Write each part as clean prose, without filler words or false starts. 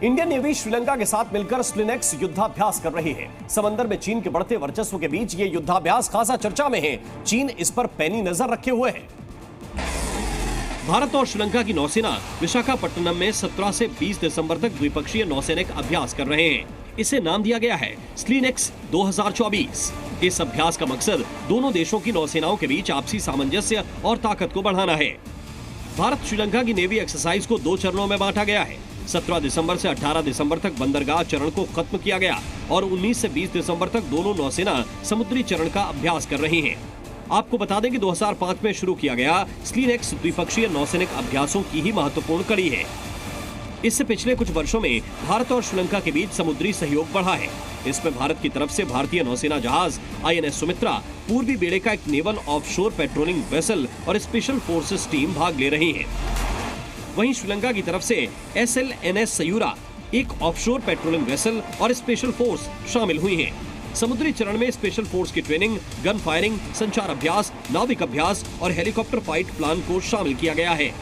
Indian navy Sri Lanka के साथ मिलकर स्लिनेक्स युद्धाभ्यास कर रही है। समंदर में चीन के बढ़ते वर्चस्व के बीच ये युद्धाभ्यास खासा चर्चा में है। चीन इस पर पैनी नजर रखे हुए है। भारत और श्रीलंका की नौसेना विशाखापट्टनम में 17 से 20 दिसंबर तक द्विपक्षीय नौसैनिक अभ्यास कर रहे हैं। इसे नाम दिया गया है स्लिनेक्स 2024। इस अभ्यास का मकसद दोनों देशों की नौसेनाओं के बीच आपसी सामंजस्य और ताकत को बढ़ाना है। भारत श्रीलंका की नेवी एक्सरसाइज को 2 चरणों में बांटा गया है। 17 दिसंबर से 18 दिसंबर तक बंदरगाह चरण को खत्म किया गया और 19 से 20 दिसंबर तक दोनों नौसेना समुद्री चरण का अभ्यास कर रही हैं। आपको बता दें कि 2005 में शुरू किया गया स्लिनेक्स द्विपक्षीय नौसैनिक अभ्यासों की ही महत्वपूर्ण कड़ी है। इससे पिछले कुछ वर्षों में भारत और श्रीलंका के बीच समुद्री सहयोग बढ़ा है। इसमें भारत की तरफ से भारतीय नौसेना जहाज INS सुमित्रा, पूर्वी बेड़े का एक नेवल ऑफशोर पेट्रोलिंग वेसल और स्पेशल फोर्सेस टीम भाग ले रही है। वहीं श्रीलंका की तरफ से SLNS सयूरा, एक ऑफशोर पेट्रोलिंग वेसल और स्पेशल फोर्स शामिल हुई हैं। समुद्री चरण में स्पेशल फोर्स की ट्रेनिंग, गन फायरिंग, संचार अभ्यास, नाविक अभ्यास और हेलीकॉप्टर फाइट प्लान को शामिल किया गया है।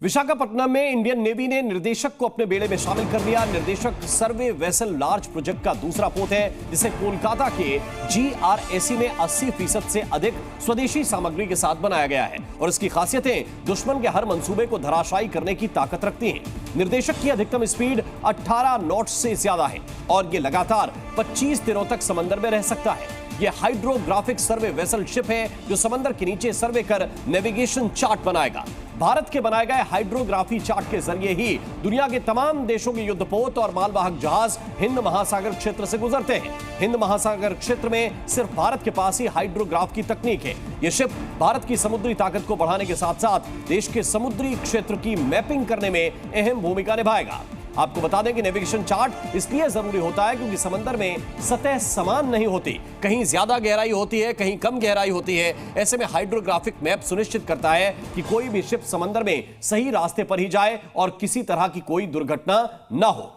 विशाखापट्टनम में इंडियन नेवी ने निर्देशक को अपने बेड़े में शामिल कर लिया। निर्देशक सर्वे वेसल लार्ज प्रोजेक्ट का दूसरा पोत है, जिसे कोलकाता के GRAC में 80% से अधिक स्वदेशी सामग्री के साथ बनाया गया है और इसकी खासियतें दुश्मन के हर मंसूबे को धराशायी करने की ताकत रखती हैं। निर्देशक की अधिकतम स्पीड 18 नॉट्स से ज्यादा है और ये लगातार 25 दिनों तक समंदर में रह सकता है। ये हाइड्रोग्राफिक सर्वे वेसल शिप है जो समंदर के नीचे सर्वे कर नेविगेशन चार्ट बनाएगा। भारत के बनाए गए हाइड्रोग्राफी चार्ट के जरिए ही दुनिया के तमाम देशों के युद्धपोत और मालवाहक जहाज हिंद महासागर क्षेत्र से गुजरते हैं। हिंद महासागर क्षेत्र में सिर्फ भारत के पास ही हाइड्रोग्राफ की तकनीक है। यह शिप भारत की समुद्री ताकत को बढ़ाने के साथ साथ देश के समुद्री क्षेत्र की मैपिंग करने में अहम भूमिका निभाएगा। आपको बता दें कि नेविगेशन चार्ट इसलिए जरूरी होता है क्योंकि समंदर में सतह समान नहीं होती, कहीं ज्यादा गहराई होती है, कहीं कम गहराई होती है। ऐसे में हाइड्रोग्राफिक मैप सुनिश्चित करता है कि कोई भी शिप समंदर में सही रास्ते पर ही जाए और किसी तरह की कोई दुर्घटना न हो।